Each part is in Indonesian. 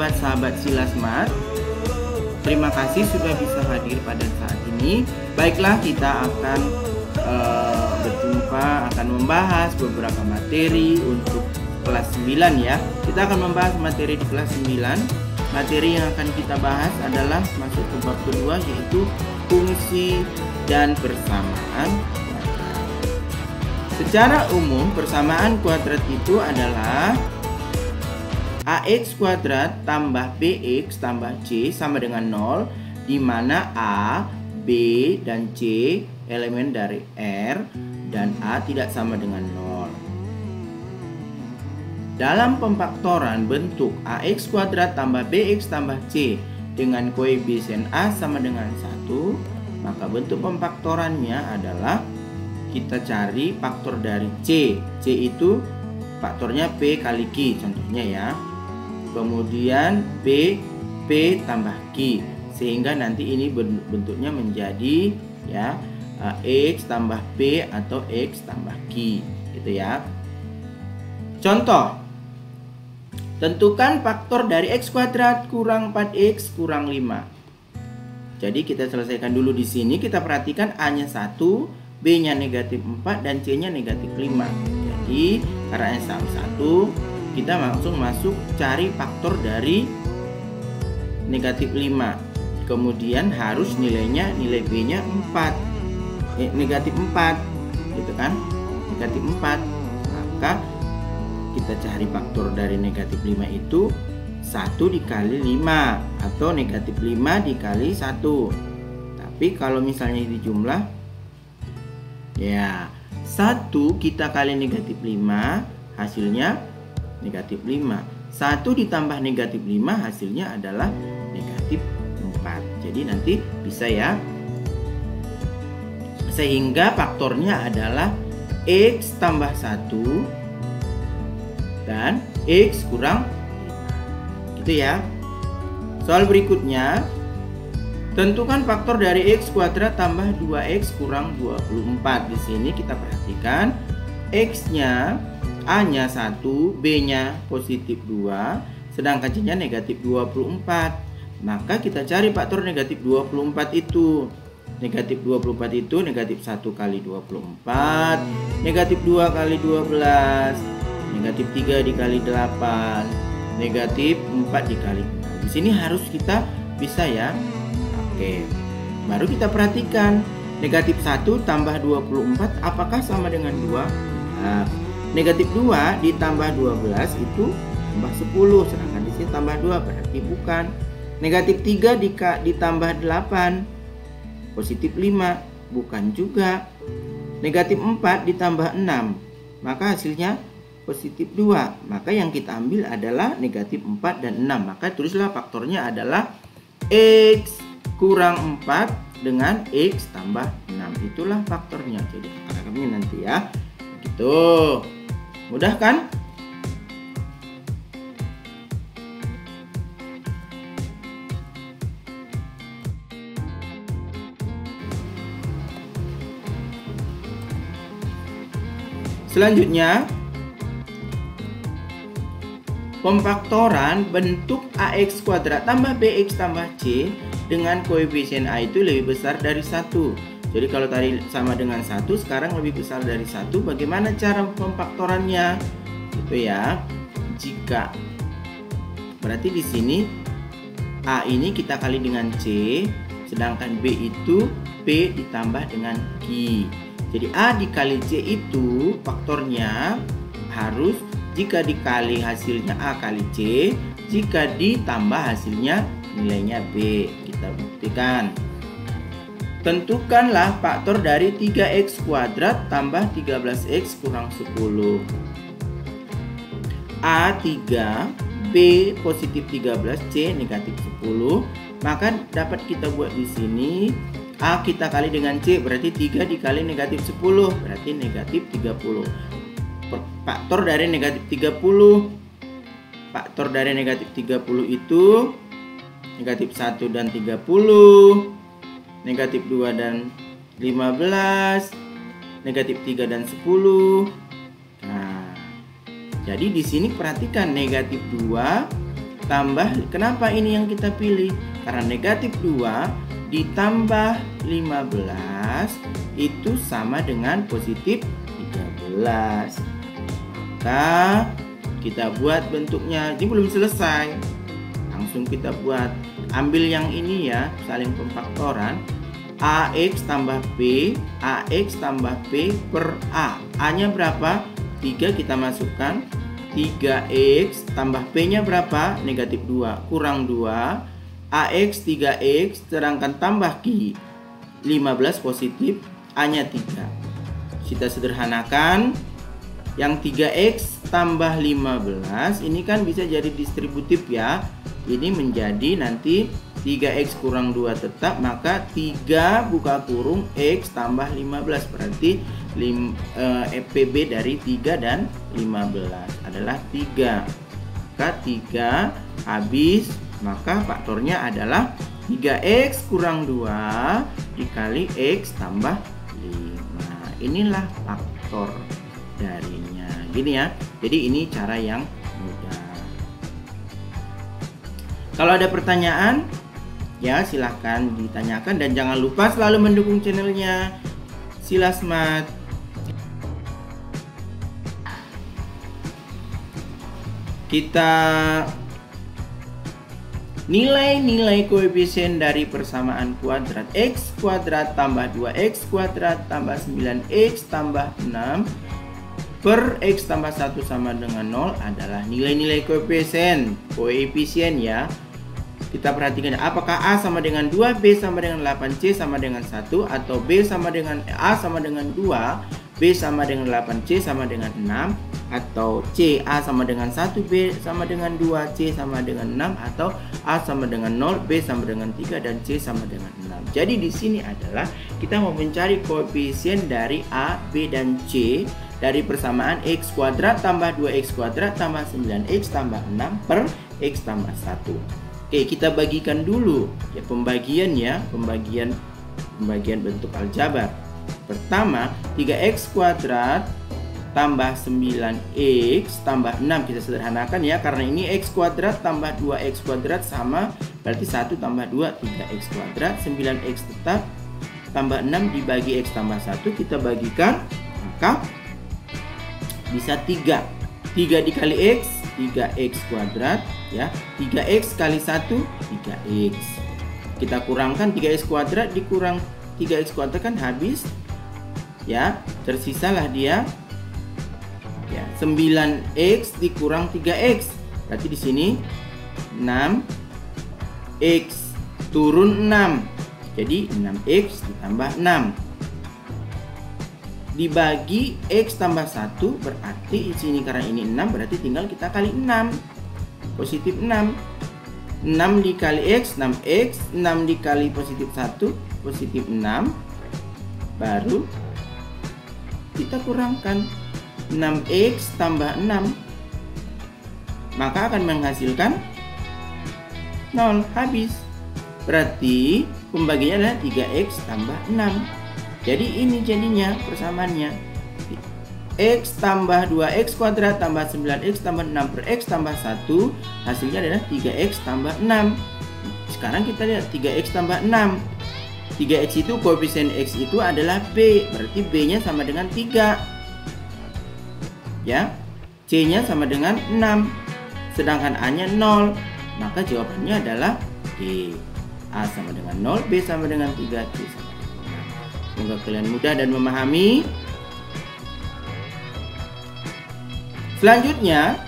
sahabat-sahabat Silasmat. Terima kasih sudah bisa hadir pada saat ini. Baiklah, kita akan berjumpa, akan membahas beberapa materi untuk kelas 9 ya. Kita akan membahas materi di kelas 9. Materi yang akan kita bahas adalah masuk ke bab kedua, yaitu fungsi dan persamaan kuadrat. Secara umum, persamaan kuadrat itu adalah AX kuadrat tambah BX tambah C sama dengan 0, di mana A, B, dan C elemen dari R dan A tidak sama dengan 0. Dalam pemfaktoran bentuk AX kuadrat tambah BX tambah C dengan koefisien A sama dengan 1, maka bentuk pemfaktorannya adalah kita cari faktor dari C. C itu faktornya P kali Q contohnya ya. Kemudian P tambah Q, sehingga nanti ini bentuknya menjadi ya X tambah P atau X tambah Q gitu ya. Contoh, tentukan faktor dari X kuadrat kurang 4X kurang 5. Jadi kita selesaikan dulu di sini. Kita perhatikan A-nya 1, B-nya negatif 4, dan C-nya negatif 5. Jadi karena sama 1, kita langsung masuk cari faktor dari negatif 5. Kemudian harus nilainya, nilai B-nya 4, negatif 4 gitu kan, negatif 4. Maka kita cari faktor dari negatif 5 itu 1 dikali 5 atau negatif 5 dikali 1. Tapi kalau misalnya dijumlah ya 1 kita kali negatif 5 hasilnya negatif 5. 1 ditambah negatif 5 hasilnya adalah negatif 4. Jadi nanti bisa ya. Sehingga faktornya adalah X tambah 1 dan X kurang 5. Gitu ya. Soal berikutnya, tentukan faktor dari X kuadrat tambah 2X kurang 24. Di sini kita perhatikan X-nya, A-nya 1, B-nya positif 2, sedangkan C-nya negatif 24. Maka kita cari faktor negatif 24 itu. Negatif 24 itu negatif 1 kali 24, negatif 2 kali 12, negatif 3 dikali 8, negatif 4 dikali 6. Di sini harus kita bisa ya. Oke. Baru kita perhatikan negatif 1 tambah 24 apakah sama dengan 2? Nah, negatif 2 ditambah 12 itu tambah 10, sedangkan di sini tambah 2 berarti bukan. Negatif 3 ditambah 8 positif 5, bukan juga. Negatif 4 ditambah 6, maka hasilnya positif 2. Maka yang kita ambil adalah negatif 4 dan 6. Maka tulislah faktornya adalah X kurang 4 dengan X tambah 6. Itulah faktornya. Jadi akarnya nanti ya. Begitu. Mudah kan? Selanjutnya, pemfaktoran bentuk AX kuadrat tambah BX tambah C dengan koefisien A itu lebih besar dari 1. Jadi kalau tadi sama dengan 1, sekarang lebih besar dari 1. Bagaimana cara pemfaktorannya? Gitu ya. Jika berarti di sini A ini kita kali dengan C, sedangkan B itu P ditambah dengan Q. Jadi A dikali C itu faktornya harus jika dikali hasilnya A kali C, jika ditambah hasilnya nilainya B. Kita buktikan. Tentukanlah faktor dari 3X kuadrat tambah 13X kurang 10. A 3, B positif 13, C negatif 10. Maka dapat kita buat di sini A kita kali dengan C berarti 3 dikali negatif 10 berarti negatif 30. Faktor dari negatif 30. Faktor dari negatif 30 itu negatif 1 dan 30, negatif 2 dan 15, negatif 3 dan 10. Nah, jadi di sini perhatikan negatif 2 tambah, kenapa ini yang kita pilih? Karena negatif 2 ditambah 15 itu sama dengan positif 13. Maka kita buat bentuknya. Ini belum selesai, langsung kita buat. Ambil yang ini ya, saling pemfaktoran. AX tambah B, AX tambah B per A. A nya berapa? 3, kita masukkan 3X tambah B nya berapa? Negatif 2 kurang 2 AX 3X, sedangkan tambah Q 15 positif, A nya 3. Kita sederhanakan. Yang 3X tambah 15 ini kan bisa jadi distributif ya. Ini menjadi nanti 3X kurang 2 tetap, maka 3 buka kurung X tambah 15, berarti PB dari 3 dan 15 adalah 3. Maka 3 habis, maka faktornya adalah 3X kurang 2 dikali X tambah 5. Inilah faktor darinya. Gini ya. Jadi ini cara yang mudah. Kalau ada pertanyaan ya silahkan ditanyakan, dan jangan lupa selalu mendukung channelnya Silasmat. Kita nilai-nilai koefisien dari persamaan kuadrat. X kuadrat tambah 2X kuadrat tambah 9X tambah 6 per X tambah 1 sama dengan 0 adalah nilai-nilai koefisien ya. Kita perhatikan apakah A sama dengan 2, B sama dengan 8, C sama dengan 1, atau B sama dengan A sama dengan 2, B sama dengan 8, C sama dengan 6, atau C A sama dengan 1, B sama dengan 2, C sama dengan 6, atau A sama dengan 0, B sama dengan 3, dan C sama dengan 6. Jadi di sini adalah kita mau mencari koefisien dari A, B, dan C dari persamaan X kuadrat tambah 2X kuadrat tambah 9X tambah 6 per X tambah 1. Oke, kita bagikan dulu ya pembagian bentuk aljabar. Pertama, 3X kuadrat tambah 9X tambah 6, kita sederhanakan ya, karena ini X kuadrat tambah 2X kuadrat sama, berarti 1 tambah 2 3X kuadrat, 9X tetap tambah 6 dibagi X tambah 1, kita bagikan, maka bisa 3 dikali X 3X kuadrat ya, 3X kali 1 3X. Kita kurangkan 3X kuadrat dikurang 3X kuadrat kan habis ya, tersisalah dia ya 9X dikurang 3X, berarti di sini 6X turun 6, jadi 6X ditambah 6 dibagi X tambah 1, berarti di sini karena ini 6 berarti tinggal kita kali 6, positif 6 dikali X 6X, 6 dikali positif 1 positif 6, baru kita kurangkan 6X tambah 6, maka akan menghasilkan 0, habis. Berarti pembagiannya adalah 3X tambah 6. Jadi ini jadinya persamaannya X tambah 2X kuadrat tambah 9X tambah 6 per X tambah 1, hasilnya adalah 3X tambah 6. Sekarang kita lihat 3X tambah 6. 3X itu koefisien X itu adalah B, berarti B nya sama dengan 3 ya, C nya sama dengan 6, sedangkan A nya 0, maka jawabannya adalah D. A sama dengan 0, B sama dengan 3, C sama. Semoga kalian mudah dan memahami. Selanjutnya,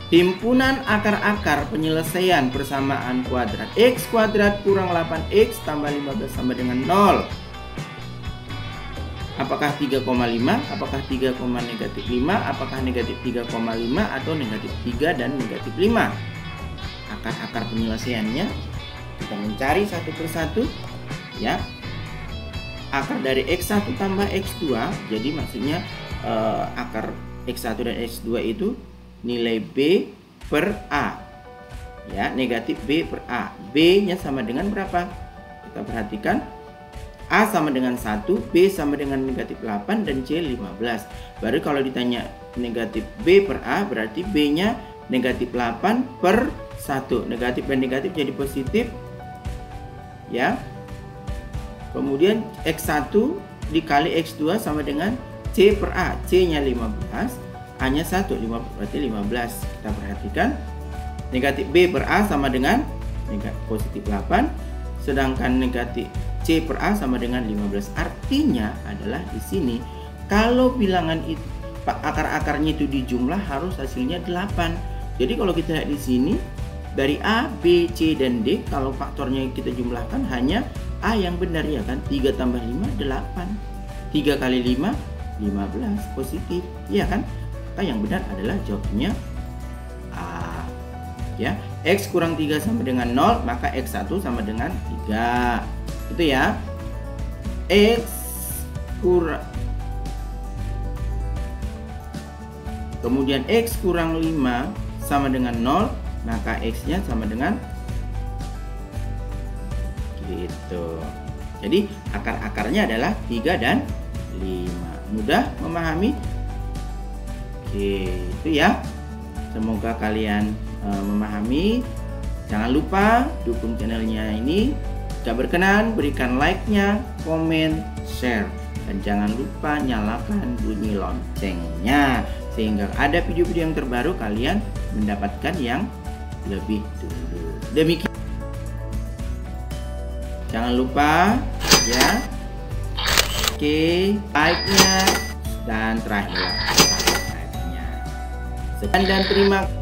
himpunan akar-akar penyelesaian persamaan kuadrat. X kuadrat kurang 8X tambah 15 sama dengan 0. Apakah 3,5? Apakah 3, negatif 5? Apakah negatif 3,5 atau negatif 3 dan negatif 5? Akar-akar penyelesaiannya kita mencari satu persatu ya. Akar dari X1 tambah X2, jadi maksudnya akar X1 dan X2 itu nilai B per A ya, negatif B per A. B nya sama dengan berapa? Kita perhatikan, A sama dengan 1, B sama dengan negatif 8, dan C 15. Baru kalau ditanya negatif B per A, berarti B nya negatif 8 per 1. Negatif dan negatif jadi positif. Ya. Kemudian X1 dikali X2 sama dengan C per A. C-nya 15, A-nya 1, berarti 15. Kita perhatikan. Negatif B per A sama dengan positif 8. Sedangkan negatif C per A sama dengan 15. Artinya adalah di sini kalau bilangan itu akar-akarnya itu dijumlah harus hasilnya 8. Jadi kalau kita lihat di sini dari A, B, C dan D, kalau faktornya kita jumlahkan hanya A yang benar, ya kan? 3 tambah 5 8. 3 kali 5 15 positif, ya kan? Maka yang benar adalah jawabnya A. Ya, X kurang 3 sama dengan 0, maka X1 sama dengan 3. Itu ya. X kurang, kemudian X kurang 5 sama dengan 0, maka X-nya sama dengan gitu. Jadi akar-akarnya adalah 3 dan 5. Mudah memahami? Oke, itu ya. Semoga kalian memahami. Jangan lupa dukung channelnya ini. Jika berkenan, berikan like-nya, komen, share. Dan jangan lupa nyalakan bunyi loncengnya, sehingga ada video-video yang terbaru kalian mendapatkan yang lebih dulu. Demikian. Jangan lupa ya. Oke, like-nya dan terakhir subscribe-nya. Sekian dan terima kasih.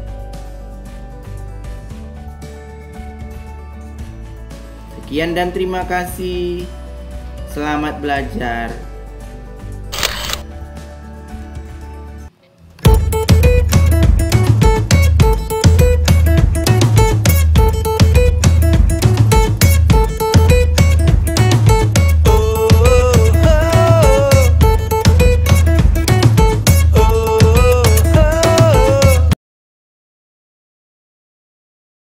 Sekian dan terima kasih. Selamat belajar.